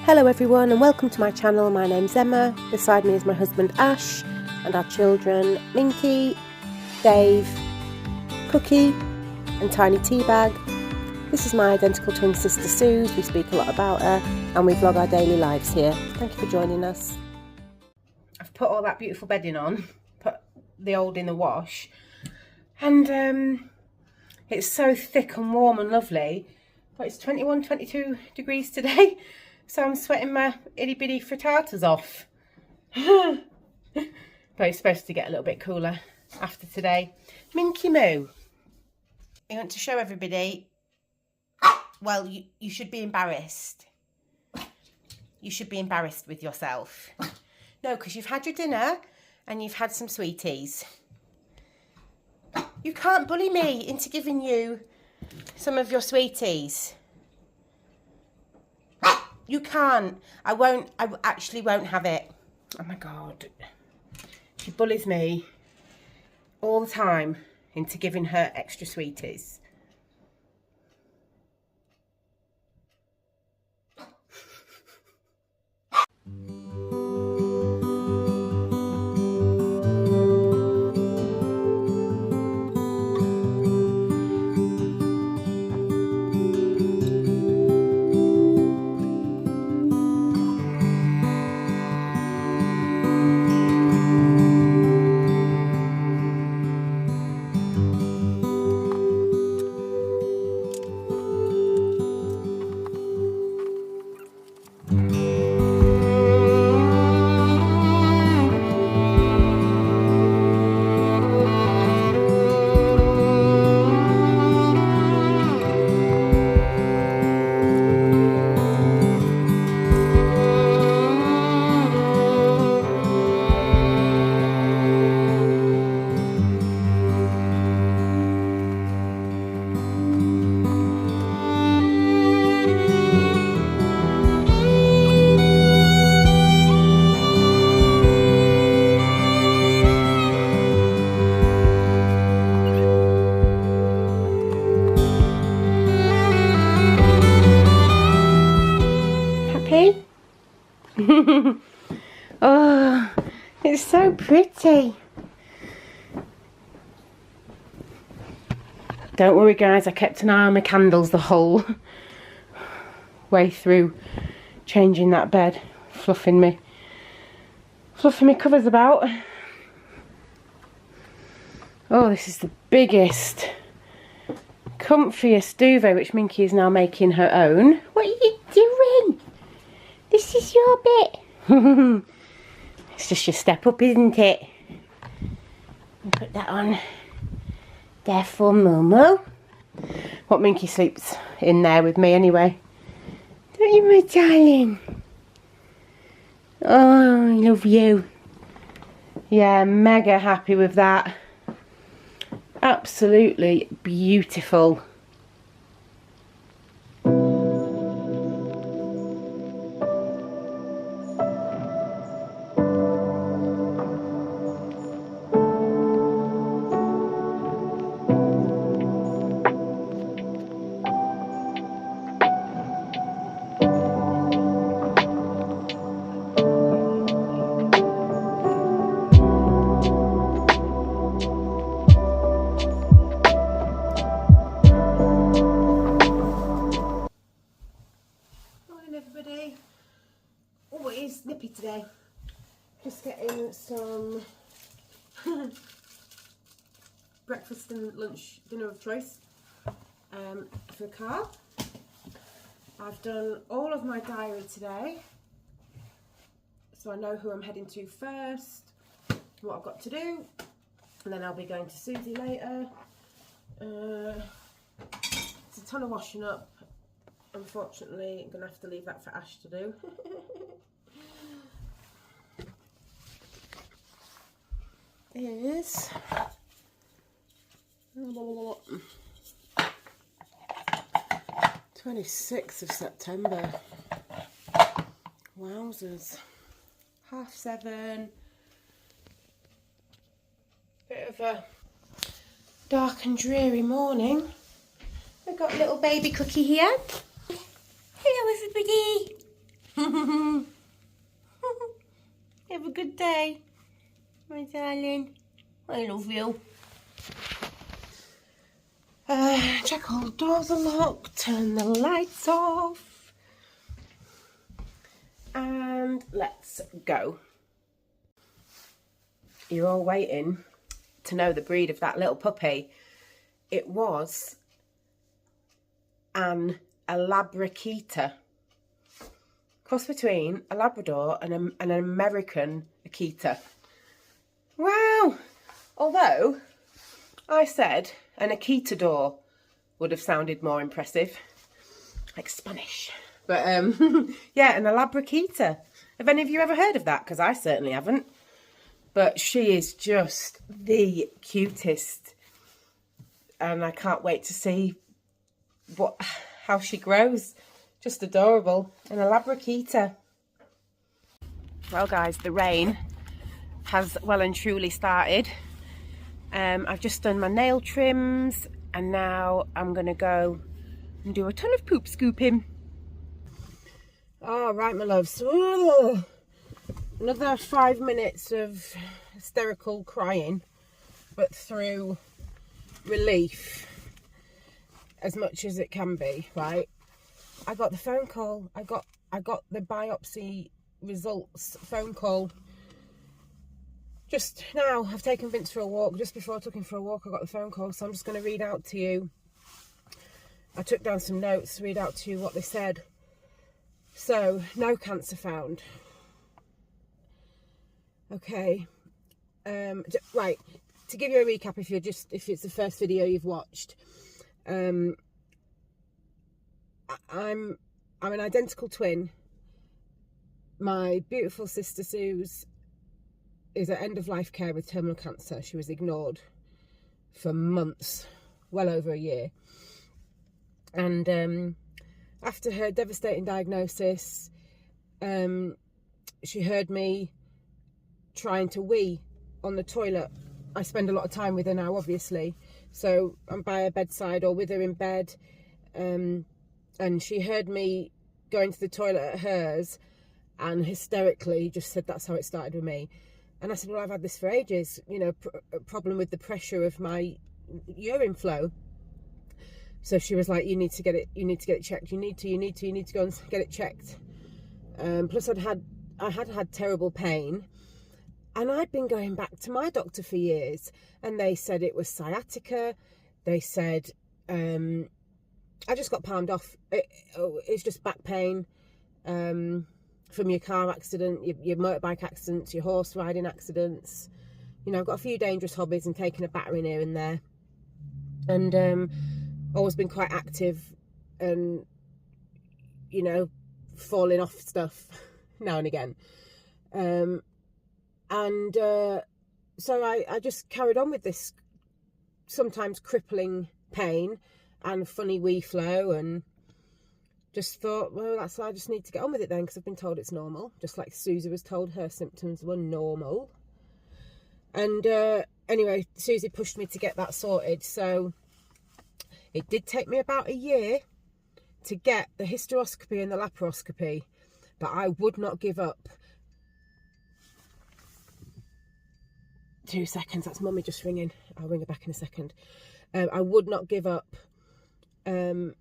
Hello everyone and welcome to my channel. My name's Emma. Beside me is my husband Ash and our children Minky, Dave, Cookie and Tiny Teabag. This is my identical twin sister Suze. We speak a lot about her and we vlog our daily lives here. Thank you for joining us. I've put all that beautiful bedding on, put the old in the wash, and it's so thick and warm and lovely. But it's 21, 22 degrees today. So I'm sweating my itty bitty frittatas off. But it's supposed to get a little bit cooler after today. Minky Moo. I want to show everybody, well, you should be embarrassed. You should be embarrassed with yourself. No, because you've had your dinner and you've had some sweeties. You can't bully me into giving you some of your sweeties. You can't. I actually won't have it. Oh my God. She bullies me all the time into giving her extra sweeties. Oh, it's so pretty. Don't worry guys, I kept an eye on my candles the whole way through changing that bed, fluffing me covers about. Oh, this is the biggest, comfiest duvet which Minky is now making her own. What are you doing? This is your bit. It's just your step up, isn't it? Put that on there for Momo. What Minky sleeps in there with me anyway. Don't you, my darling? Oh, I love you. Yeah, mega happy with that. Absolutely beautiful. Everybody. Oh, it is nippy today. Just getting some breakfast and lunch dinner of choice for the car. I've done all of my diary today, so I know who I'm heading to first, what I've got to do, and then I'll be going to Susie later. It's a ton of washing up. Unfortunately, I'm going to have to leave that for Ash to do. Is 26th of September. Wowzers. 7:30. Bit of a dark and dreary morning. We've got little baby Cookie here. Hello everybody. good day, my darling. I love you. Check all the doors are locked, turn the lights off, and let's go. You're all waiting to know the breed of that little puppy. It was a Labrakita. Cross between a Labrador and an American Akita. Wow! Although I said an Akitador would have sounded more impressive, like Spanish. But yeah, an Labrakita. Have any of you ever heard of that? Because I certainly haven't. But she is just the cutest, and I can't wait to see how she grows. Just adorable. And a Labrakita. Well guys, the rain has well and truly started. I've just done my nail trims, and now I'm going to go and do a ton of poop scooping. All right, my loves. Ooh, another 5 minutes of hysterical crying, but through relief as much as it can be, right? I got the phone call. I got the biopsy results phone call just now. I've taken Vince for a walk. Just before I took him for a walk, I got the phone call, so I'm just going to read out to you. I took down some notes to read out to you what they said. So, no cancer found. Okay. Right. To give you a recap, if it's the first video you've watched, I'm an identical twin. My beautiful sister Suze is at end of life care with terminal cancer. She was ignored for months, well over a year. And after her devastating diagnosis, she heard me trying to wee on the toilet. I spend a lot of time with her now, obviously. So I'm by her bedside or with her in bed. And she heard me going to the toilet at hers and hysterically just said that's how it started with me. And I said, well, I've had this for ages, you know, a problem with the pressure of my urine flow. So she was like, you need to get it checked. You need to go and get it checked. Plus I had terrible pain. And I'd been going back to my doctor for years, and they said it was sciatica. They said, I just got palmed off. It's just back pain from your car accident, your motorbike accidents, your horse riding accidents. You know, I've got a few dangerous hobbies and taking a battering here and there. And always been quite active and, you know, falling off stuff now and again. So I just carried on with this sometimes crippling pain and funny wee flow, and just thought, well, I just need to get on with it then, because I've been told it's normal, just like Susie was told her symptoms were normal. And anyway, Susie pushed me to get that sorted. So it did take me about a year to get the hysteroscopy and the laparoscopy, but I would not give up. 2 seconds, that's mummy just ringing. I'll ring her back in a second. I would not give up. And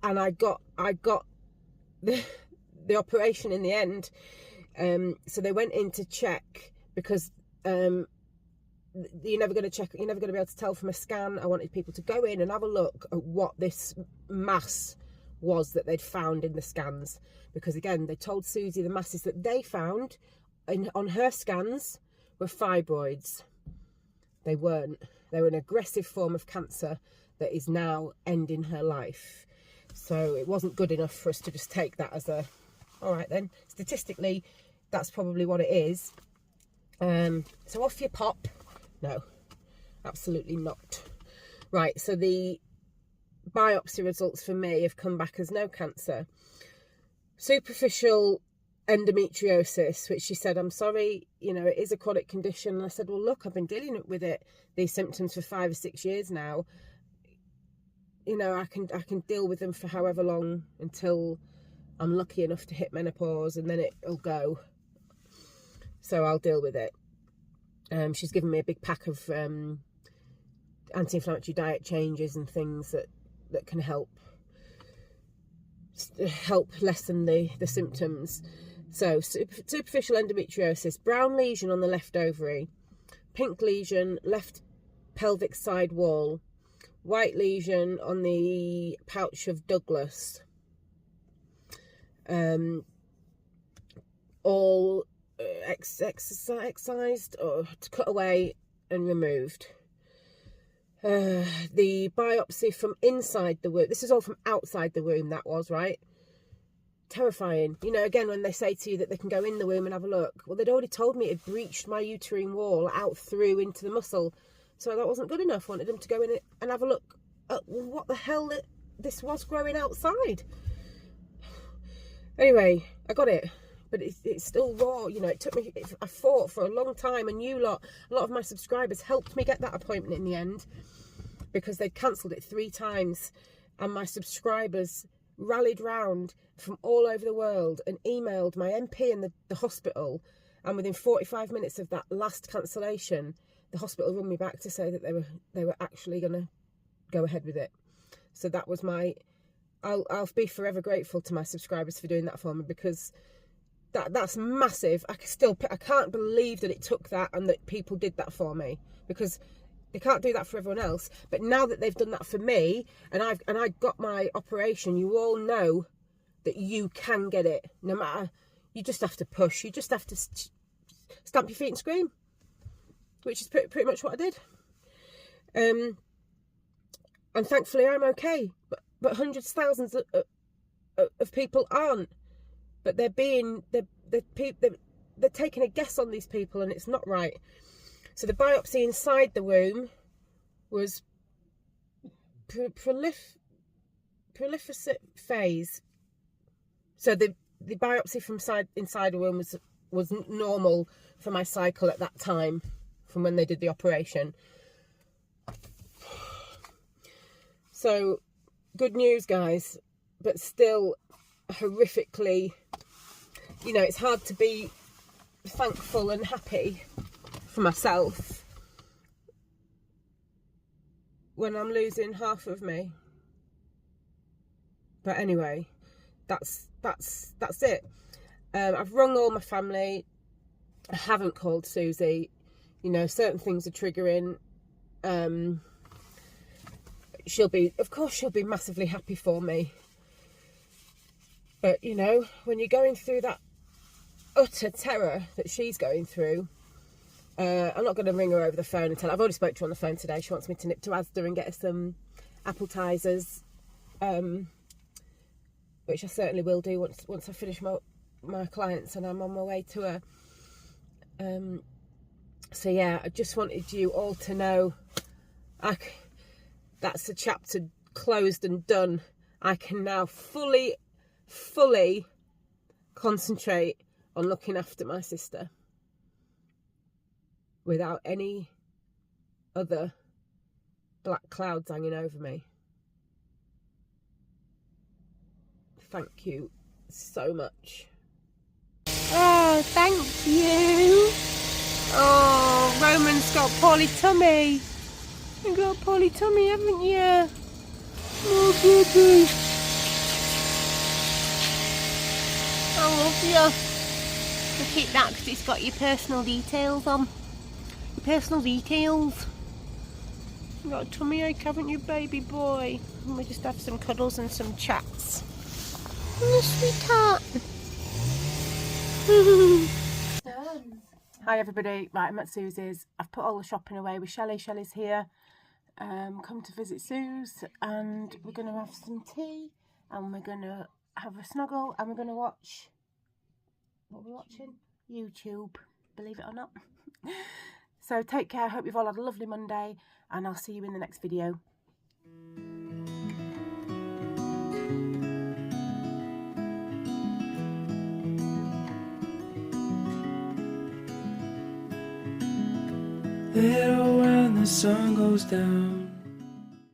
I got the operation in the end. So they went in to check, because you're never going to be able to tell from a scan. I wanted people to go in and have a look at what this mass was that they'd found in the scans, because again, they told Susie the masses that they found on her scans were fibroids. They weren't. They were an aggressive form of cancer that is now ending her life. So it wasn't good enough for us to just take that as a, all right then, statistically that's probably what it is. So off you pop. No, absolutely not. Right, so the biopsy results for me have come back as no cancer. Superficial endometriosis, which she said, I'm sorry, you know, it is a chronic condition. And I said, well, look, I've been dealing with these symptoms for 5 or 6 years now. You know, I can deal with them for however long until I'm lucky enough to hit menopause, and then it'll go. so I'll deal with it. She's given me a big pack of anti-inflammatory diet changes and things that can help lessen the symptoms. So superficial endometriosis, brown lesion on the left ovary, pink lesion left pelvic side wall, white lesion on the pouch of Douglas, all excised or cut away and removed. The biopsy from inside the womb, this is all from outside the womb, that was, right? Terrifying. You know, again, when they say to you that they can go in the womb and have a look, well, they'd already told me it breached my uterine wall out through into the muscle, so that wasn't good enough. I wanted them to go in and have a look at what the hell this was growing outside. Anyway, I got it, but it's still raw. You know, it took me, I fought for a long time, and a lot of my subscribers helped me get that appointment in the end, because they'd cancelled it 3 times, and my subscribers rallied round from all over the world and emailed my MP and the hospital, and within 45 minutes of that last cancellation, the hospital rung me back to say that they were actually going to go ahead with it. So that was I'll be forever grateful to my subscribers for doing that for me, because that's massive. I can't believe that it took that and that people did that for me, because they can't do that for everyone else. But now that they've done that for me, and I got my operation, you all know that you can get it. No matter, you just have to push. You just have to stamp your feet and scream, which is pretty much what I did. And thankfully I'm okay. But hundreds, thousands of people aren't. But they're taking a guess on these people, and it's not right. So the biopsy inside the womb was prolific phase. So the biopsy from inside the womb was normal for my cycle at that time, from when they did the operation. So good news, guys, but still horrifically, you know, it's hard to be thankful and happy for myself when I'm losing half of me. But anyway, that's it. I've rung all my family. I haven't called Susie. You know, certain things are triggering. She'll be massively happy for me. But you know, when you're going through that utter terror that she's going through, I'm not going to ring her over the phone and tell her. I've already spoke to her on the phone today. She wants me to nip to Asda and get her some appetizers, which I certainly will do once I finish my clients and I'm on my way to her. So yeah, I just wanted you all to know, that's a chapter closed and done. I can now fully concentrate on looking after my sister without any other black clouds hanging over me. Thank you so much. Oh, thank you. Oh, Roman's got poorly tummy. You've got a poorly tummy, haven't you? Oh, baby. I love you. So keep that because it's got your personal details on. Your personal details. You've got a tummy ache, haven't you, baby boy? And we just have some cuddles and some chats. Oh, sweetheart. Hi everybody, right, I'm at Susie's. I've put all the shopping away with Shelley. Shelley's here. Come to visit Suze, and we're going to have some tea, and we're going to have a snuggle, and we're going to watch, what are we watching? YouTube, believe it or not. So take care, hope you've all had a lovely Monday, and I'll see you in the next video. Little when the sun goes down,